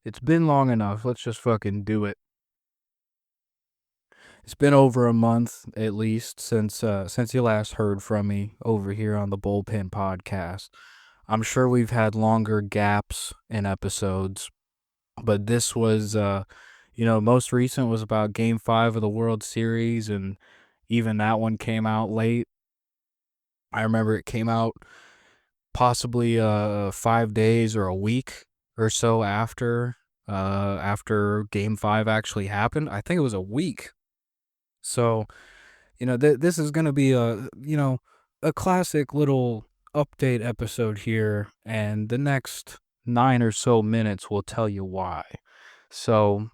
It's been long enough. Let's just fucking do it. It's been over a month at least since you last heard from me over here on the Bullpen Podcast. I'm sure we've had longer gaps in episodes, but this was most recent was about game 5 of the World Series, and even that one came out late. I remember it came out possibly 5 days or a week or so after game 5 actually happened. I think it was a week. So, this is going to be a classic little update episode here, and the next 9 or so minutes will tell you why. So,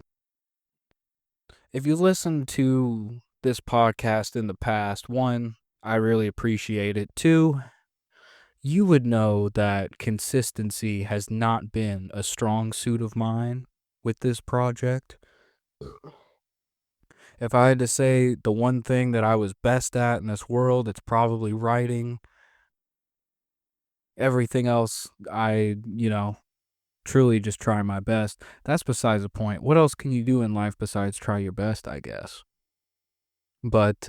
if you listened to this podcast in the past, one, I really appreciate it. Two, you would know that consistency has not been a strong suit of mine with this project. If I had to say the one thing that I was best at in this world, it's probably writing. Everything else, truly just try my best. That's besides the point. What else can you do in life besides try your best, I guess? But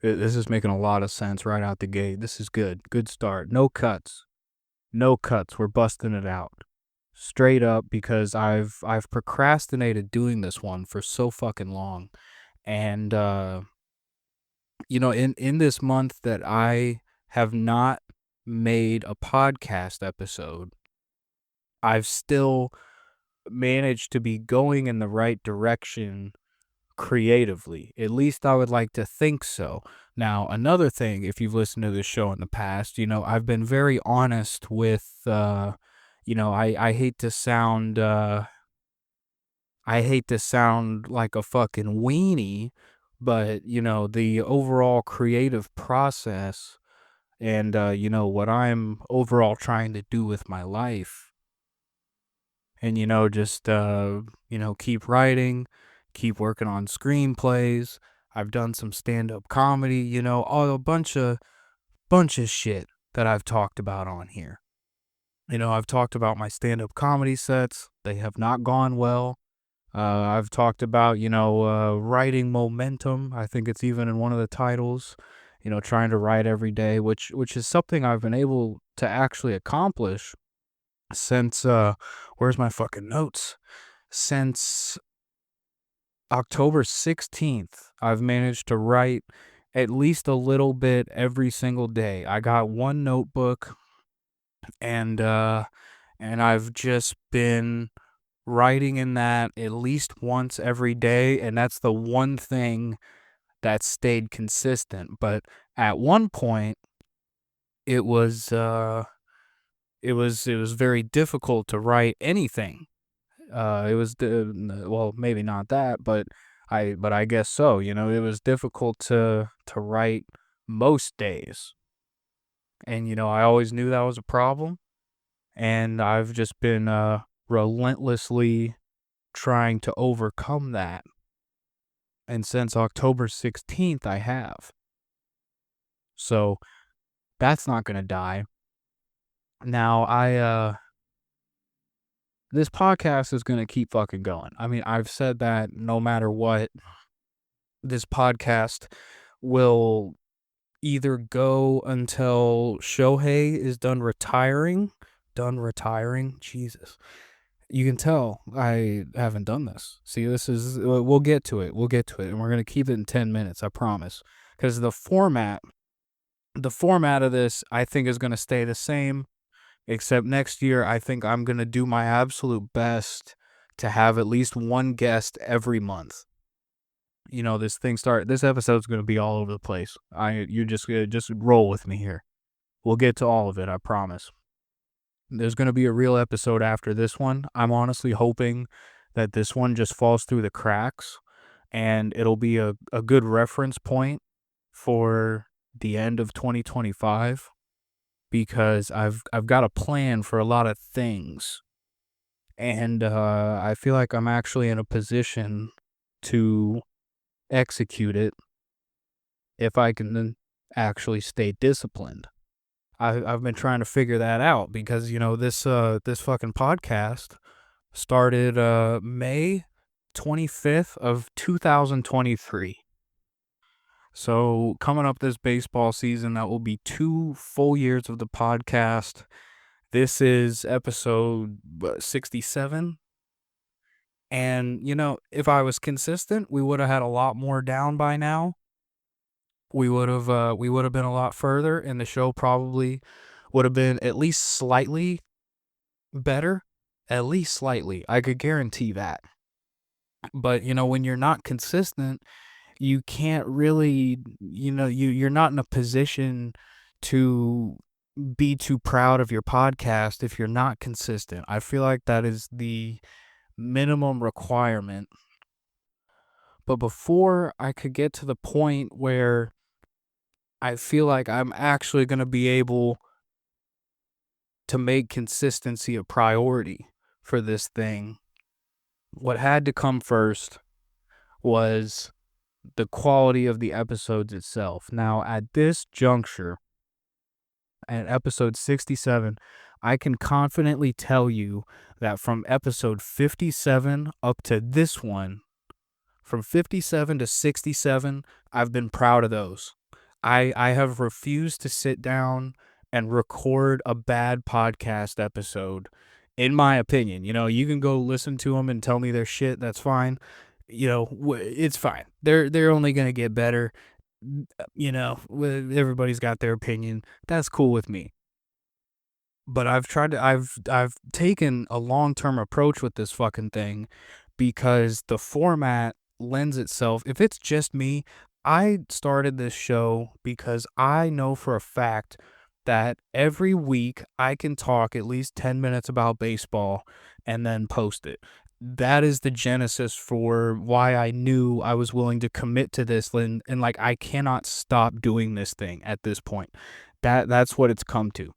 this is making a lot of sense right out the gate. This is good. Good start. No cuts. No cuts. We're busting it out. Straight up, because I've procrastinated doing this one for so fucking long. And in this month that I have not made a podcast episode, I've still managed to be going in the right direction creatively. At least I would like to think so. Now, another thing, if you've listened to this show in the past, I've been very honest with, I hate to sound, like a fucking weenie, but, the overall creative process and, what I'm overall trying to do with my life. And, just, keep writing, keep working on screenplays. I've done some stand-up comedy, all a bunch of shit that I've talked about on here. I've talked about my stand-up comedy sets. They have not gone well. I've talked about, writing momentum. I think it's even in one of the titles, trying to write every day, which is something I've been able to actually accomplish since, where's my fucking notes? Since October 16th, I've managed to write at least a little bit every single day. I got one notebook, and I've just been writing in that at least once every day, and that's the one thing that stayed consistent. But at one point, it was very difficult to write anything. Well, maybe not that, but I guess so. It was difficult to write most days, and I always knew that was a problem, and I've just been relentlessly trying to overcome that. And since October 16th, I have. So that's not gonna die. Now this podcast is gonna keep fucking going. I mean, I've said that no matter what, this podcast will either go until Shohei is done retiring. Jesus. You can tell I haven't done this. See, we'll get to it. And we're going to keep it in 10 minutes, I promise. Because the format of this, I think, is going to stay the same. Except next year, I think I'm going to do my absolute best to have at least one guest every month. This episode's going to be all over the place. You just roll with me here. We'll get to all of it, I promise. There's going to be a real episode after this one. I'm honestly hoping that this one just falls through the cracks, and it'll be a good reference point for the end of 2025, because I've got a plan for a lot of things, and I feel like I'm actually in a position to execute it if I can actually stay disciplined. I've been trying to figure that out, because this fucking podcast, Started May 25th of 2023. So coming up this baseball season, that will be 2 full years of the podcast. This is episode 67. And, if I was consistent, we would have had a lot more down by now. We would have been a lot further, and the show probably would have been at least slightly better. At least slightly. I could guarantee that. But, when you're not consistent, you can't really, you're not in a position to be too proud of your podcast if you're not consistent. I feel like that is the minimum requirement. But before I could get to the point where I feel like I'm actually going to be able to make consistency a priority for this thing, what had to come first was the quality of the episodes itself. Now, at this juncture, at episode 67, I can confidently tell you that from episode 57 up to this one, from 57 to 67, I've been proud of those. I have refused to sit down and record a bad podcast episode, in my opinion. You can go listen to them and tell me they're shit. That's fine. It's fine. They're only going to get better. Everybody's got their opinion. That's cool with me. But I've taken a long-term approach with this fucking thing because the format lends itself. If it's just me, I started this show because I know for a fact that every week I can talk at least 10 minutes about baseball and then post it. That is the genesis for why I knew I was willing to commit to this, and like I cannot stop doing this thing at this point. That's what it's come to.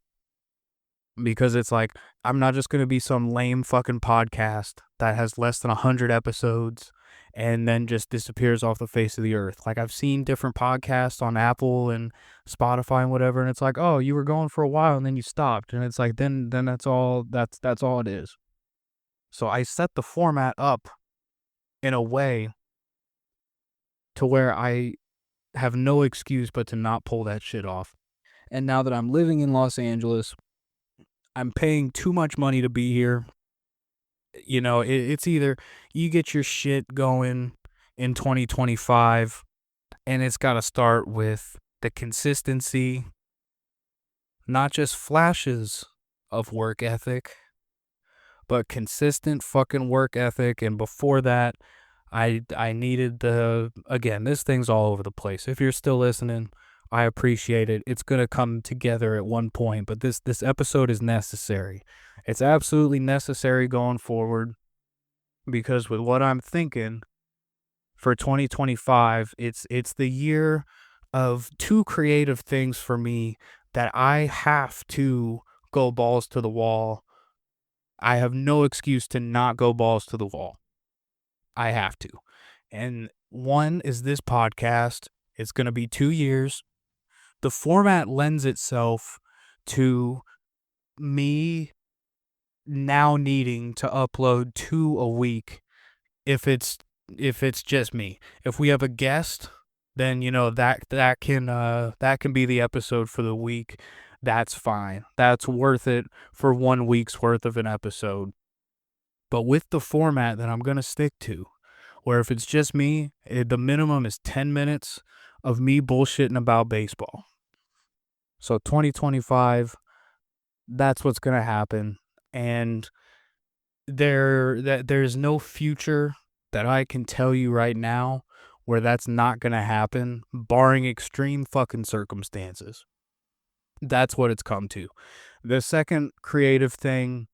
Because it's like, I'm not just going to be some lame fucking podcast that has less than 100 episodes and then just disappears off the face of the earth. Like, I've seen different podcasts on Apple and Spotify and whatever, and it's like, oh, you were going for a while and then you stopped. And it's like, then that's all it is. So I set the format up in a way to where I have no excuse but to not pull that shit off. And now that I'm living in Los Angeles, I'm paying too much money to be here. It's either you get your shit going in 2025, and it's got to start with the consistency, not just flashes of work ethic, but consistent fucking work ethic. And before that, I needed again, this thing's all over the place. If you're still listening, I appreciate it. It's going to come together at one point, but this episode is necessary. It's absolutely necessary going forward because with what I'm thinking for 2025, it's the year of two creative things for me that I have to go balls to the wall. I have no excuse to not go balls to the wall. I have to. And one is this podcast. It's going to be 2 years. The format lends itself to me now needing to upload 2 a week if it's just me. If we have a guest, then that can be the episode for the week. That's fine. That's worth it for 1 week's worth of an episode. But with the format that I'm going to stick to, where if it's just me, the minimum is 10 minutes of me bullshitting about baseball. So 2025, that's what's going to happen. And there's no future that I can tell you right now where that's not going to happen, barring extreme fucking circumstances. That's what it's come to. The second creative thing,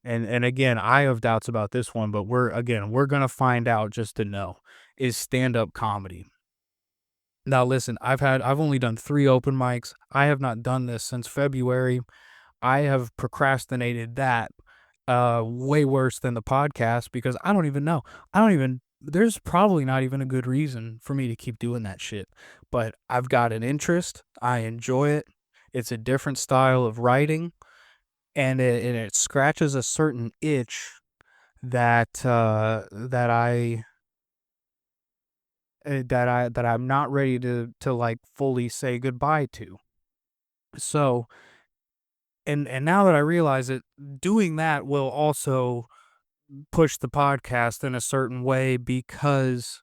and again, I have doubts about this one, but we're going to find out just to know, is stand-up comedy. Now listen, I've only done 3 open mics. I have not done this since February. I have procrastinated that way worse than the podcast because I don't even know. There's probably not even a good reason for me to keep doing that shit. But I've got an interest. I enjoy it. It's a different style of writing, and it scratches a certain itch that I'm not ready to like fully say goodbye to. So, and now that I realize it, doing that will also push the podcast in a certain way because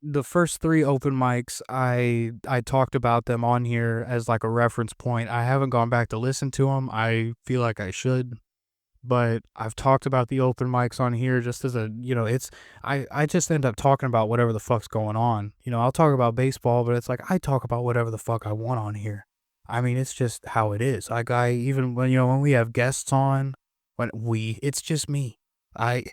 the first 3 open mics, I talked about them on here as like a reference point. I haven't gone back to listen to them. I feel like I should, but I've talked about the open mics on here just as a, it's I just end up talking about whatever the fuck's going on. I'll talk about baseball, but it's like I talk about whatever the fuck I want on here. I mean, it's just how it is. Like I even when we have guests on, it's just me. I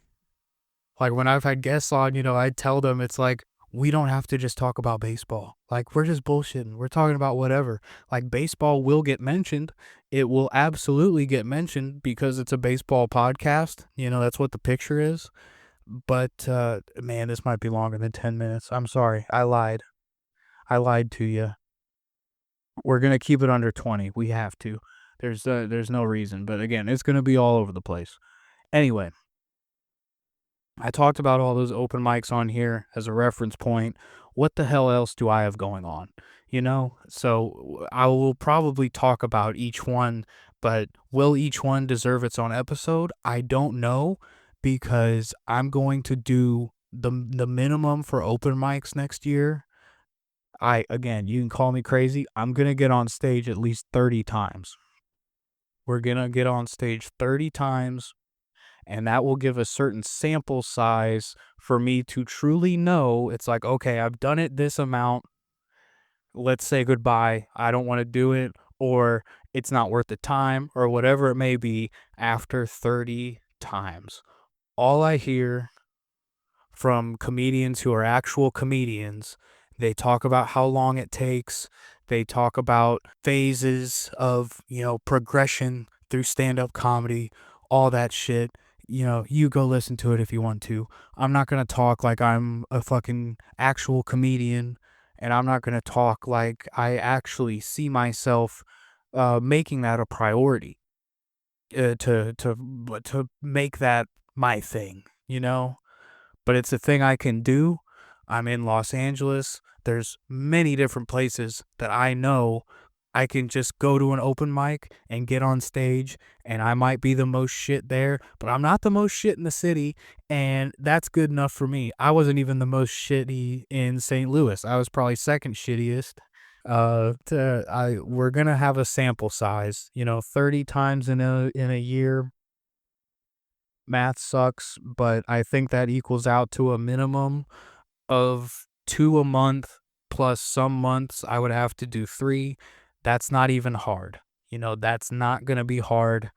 like when I've had guests on, I tell them it's like we don't have to just talk about baseball. Like we're just bullshitting. We're talking about whatever. Like baseball will get mentioned. It will absolutely get mentioned because it's a baseball podcast. That's what the picture is. But man, this might be longer than 10 minutes. I'm sorry. I lied. I lied to you. We're going to keep it under 20. We have to. There's no reason, but again, it's going to be all over the place. Anyway, I talked about all those open mics on here as a reference point. What the hell else do I have going on? So I will probably talk about each one, but will each one deserve its own episode? I don't know because I'm going to do the minimum for open mics next year. Again, you can call me crazy. I'm going to get on stage at least 30 times. We're going to get on stage 30 times. And that will give a certain sample size for me to truly know it's like, okay, I've done it this amount. Let's say goodbye. I don't want to do it, or it's not worth the time, or whatever it may be after 30 times. All I hear from comedians who are actual comedians, they talk about how long it takes. They talk about phases of, progression through stand-up comedy, all that shit. You go listen to it if you want to. I'm not going to talk like I'm a fucking actual comedian, and I'm not going to talk like I actually see myself making that a priority to make that my thing, But it's a thing I can do. I'm in Los Angeles. There's many different places that I know I can just go to an open mic and get on stage, and I might be the most shit there, but I'm not the most shit in the city, and that's good enough for me. I wasn't even the most shitty in St. Louis. I was probably second shittiest. We're gonna have a sample size, 30 times in a year. Math sucks, but I think that equals out to a minimum of 2 a month, plus some months I would have to do 3. That's not even hard. That's not going to be hard.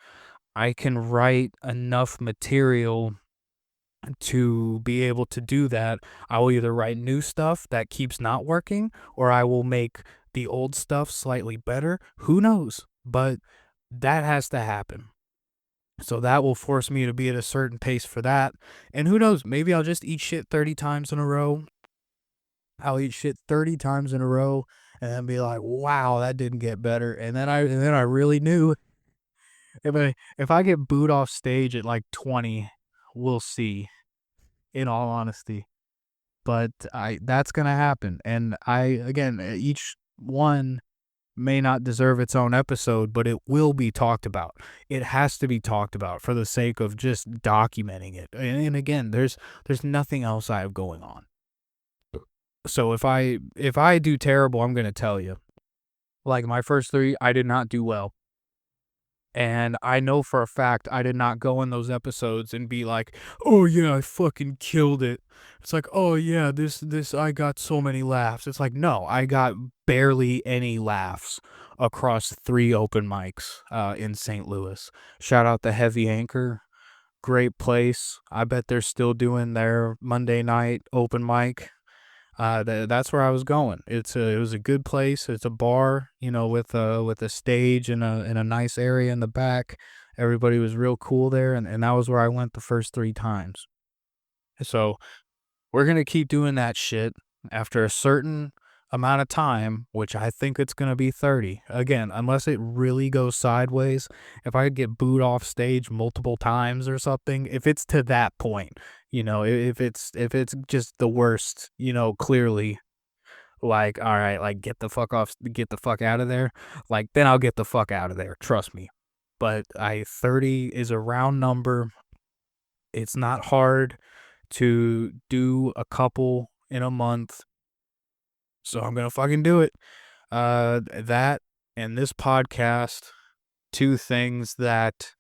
I can write enough material to be able to do that. I will either write new stuff that keeps not working, or I will make the old stuff slightly better. Who knows? But that has to happen. So that will force me to be at a certain pace for that. And who knows? Maybe I'll just eat shit 30 times in a row. I'll eat shit 30 times in a row and then be like, wow, that didn't get better. And then I really knew if I get booed off stage at like 20, we'll see, in all honesty. But that's going to happen. And again, each one may not deserve its own episode, but it will be talked about. It has to be talked about for the sake of just documenting it. And again, there's nothing else I have going on. So if I do terrible, I'm going to tell you. Like my first 3, I did not do well. And I know for a fact I did not go in those episodes and be like, "Oh yeah, I fucking killed it." It's like, "Oh yeah, this I got so many laughs." It's like, "No, I got barely any laughs across 3 open mics in St. Louis." Shout out the Heavy Anchor. Great place. I bet they're still doing their Monday night open mic. That's where I was going. It was a good place. It's a bar, with a stage and a nice area in the back. Everybody was real cool there, and that was where I went the first 3 times. So we're gonna keep doing that shit after a certain amount of time, which I think it's going to be 30. Again, unless it really goes sideways, if I get booed off stage multiple times or something, if it's to that point, if it's just the worst, clearly, like, all right, like, get the fuck out of there, like, then I'll get the fuck out of there, trust me. But 30 is a round number. It's not hard to do a couple in a month, so I'm gonna fucking do it. That and this podcast, two things that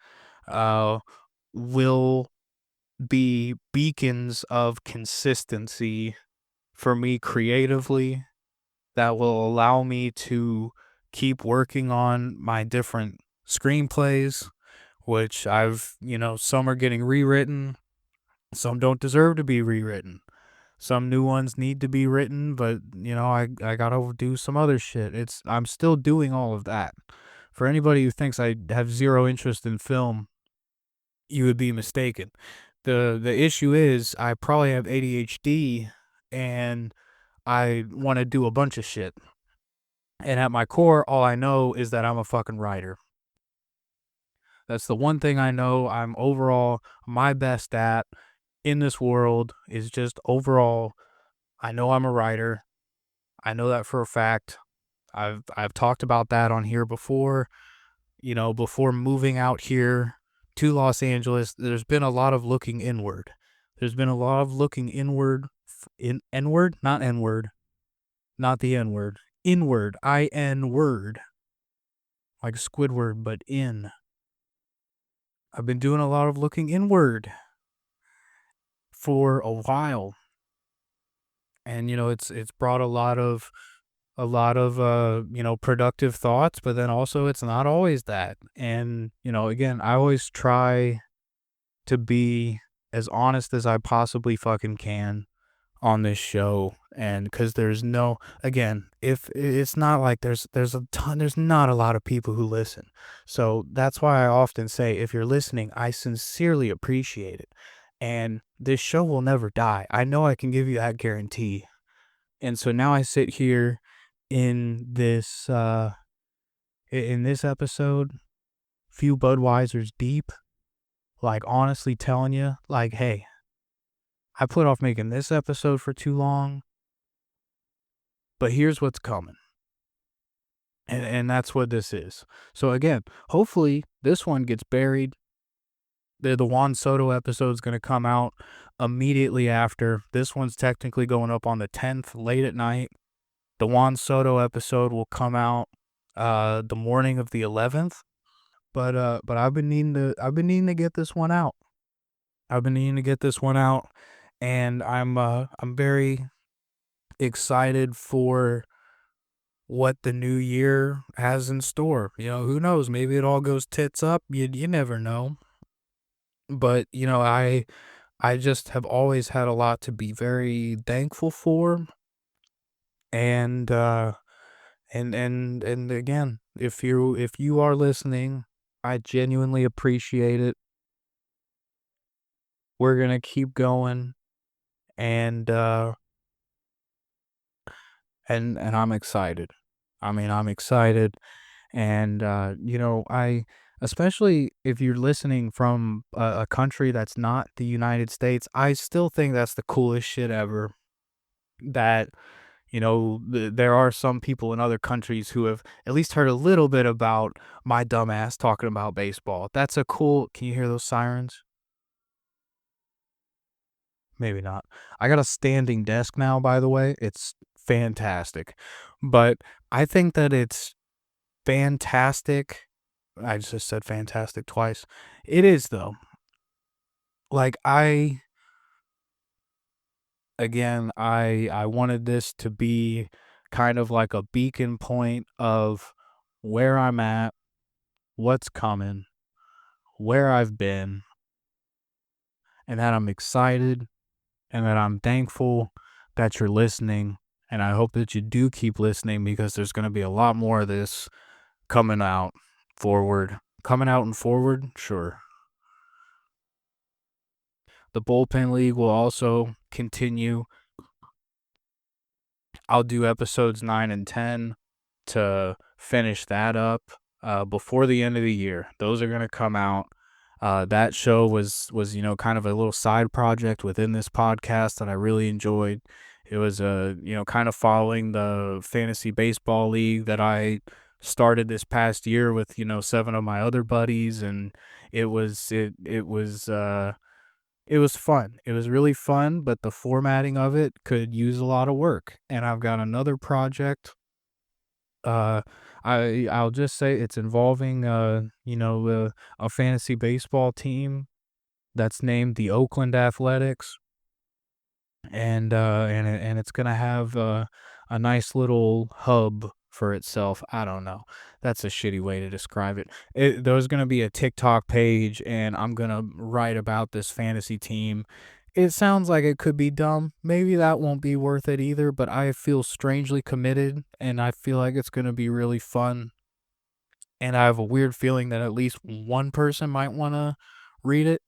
uh will be beacons of consistency for me creatively, that will allow me to keep working on my different screenplays, which some are getting rewritten, some don't deserve to be rewritten. Some new ones need to be written, but I gotta do some other shit. I'm still doing all of that. For anybody who thinks I have zero interest in film, you would be mistaken. The issue is I probably have ADHD and I want to do a bunch of shit. And at my core, all I know is that I'm a fucking writer. That's the one thing I know I'm overall my best at in this world, is just overall, I know I'm a writer. I know that for a fact. I've talked about that on here before. Before moving out here to Los Angeles, there's been a lot of looking inward. There's been a lot of looking inward, N-word, not N-word, not the N-word, inward, I-N word, like Squidward, but in. I've been doing a lot of looking inward for a while, and it's brought a lot of productive thoughts, but then also it's not always that. And again, I always try to be as honest as I possibly fucking can on this show. And because there's no, again, if it's not like there's not a lot of people who listen, so that's why I often say, if you're listening, I sincerely appreciate it, and this show will never die. I know I can give you that guarantee. And so now I sit here in this episode, few Budweisers deep, like, honestly telling you, like, hey, I put off making this episode for too long, but here's what's coming. And that's what this is. So again, hopefully this one gets buried. The Juan Soto episode is going to come out immediately after. This one's technically going up on the 10th, late at night. The Juan Soto episode will come out the morning of the 11th. But I've been needing to get this one out. I've been needing to get this one out, and I'm very excited for what the new year has in store. Who knows? Maybe it all goes tits up. You never know. But I just have always had a lot to be very thankful for, and and again, if you are listening, I genuinely appreciate it. We're gonna keep going, and and I'm excited. I mean, I'm excited, and I, especially if you're listening from a country that's not the United States, I still think that's the coolest shit ever. That there are some people in other countries who have at least heard a little bit about my dumbass talking about baseball. That's a cool. Can you hear those sirens? Maybe not. I got a standing desk now, by the way. It's fantastic. But I think that it's fantastic. I just said fantastic twice. It is, though. Like, I wanted this to be kind of like a beacon point of where I'm at, what's coming, where I've been, and that I'm excited, and that I'm thankful that you're listening. And I hope that you do keep listening, because there's going to be a lot more of this coming out forward. Coming out and forward, sure. The Bullpen League will also continue. I'll do episodes 9 and 10 to finish that up before the end of the year. Those are gonna come out. That show was kind of a little side project within this podcast that I really enjoyed. It was kind of following the fantasy baseball league that I started this past year with 7 of my other buddies, and it was fun. It was really fun, but the formatting of it could use a lot of work. And I've got another project. Uh, I'll just say it's involving a fantasy baseball team that's named the Oakland Athletics, and it's gonna have a nice little hub for itself. I don't know. That's a shitty way to describe it. There's gonna be a TikTok page, and I'm gonna write about this fantasy team. It sounds like it could be dumb. Maybe that won't be worth it either, but I feel strangely committed, and I feel like it's gonna be really fun. And I have a weird feeling that at least one person might wanna read it,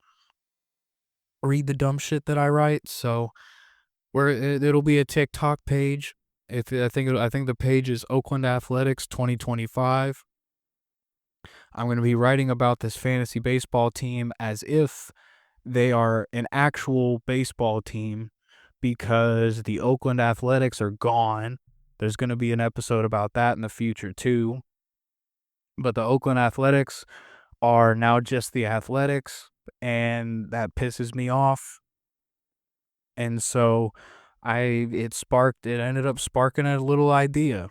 read the dumb shit that I write. So where it'll be a TikTok page. If I think the page is Oakland Athletics 2025. I'm going to be writing about this fantasy baseball team as if they are an actual baseball team because the Oakland Athletics are gone. There's going to be an episode about that in the future too. But the Oakland Athletics are now just the Athletics, and that pisses me off. And so it ended up sparking a little idea,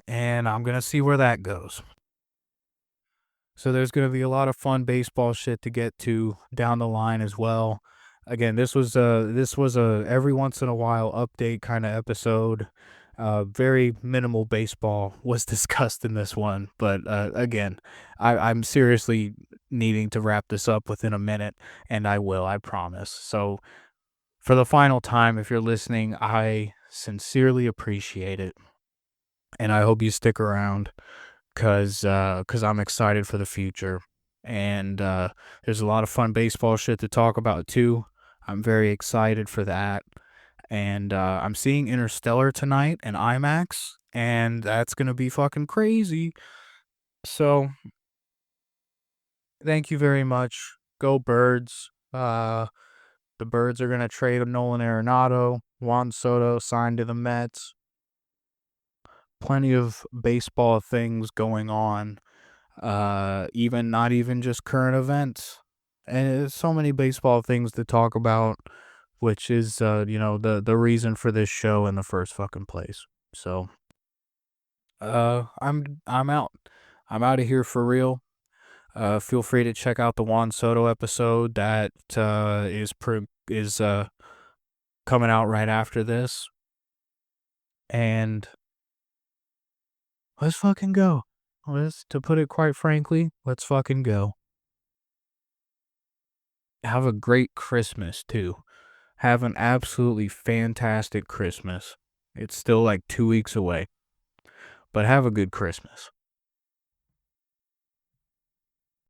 and I'm going to see where that goes. So there's going to be a lot of fun baseball shit to get to down the line as well. Again, this was a every once in a while update kind of episode. Very minimal baseball was discussed in this one, but again, I'm seriously needing to wrap this up within a minute, and I will, I promise. So for the final time, if you're listening, I sincerely appreciate it, and I hope you stick around because I'm excited for the future, and there's a lot of fun baseball shit to talk about too. I'm very excited for that, and I'm seeing Interstellar tonight in IMAX, and that's gonna be fucking crazy. So thank you very much. Go Birds. The Birds are gonna trade Nolan Arenado. Juan Soto signed to the Mets. Plenty of baseball things going on. Even not even just current events. And there's so many baseball things to talk about, which is the reason for this show in the first fucking place. So I'm out. I'm out of here for real. Feel free to check out the Juan Soto episode that is coming out right after this. And let's fucking go. To put it quite frankly, let's fucking go. Have a great Christmas too. Have an absolutely fantastic Christmas. It's still like 2 weeks away, but have a good Christmas.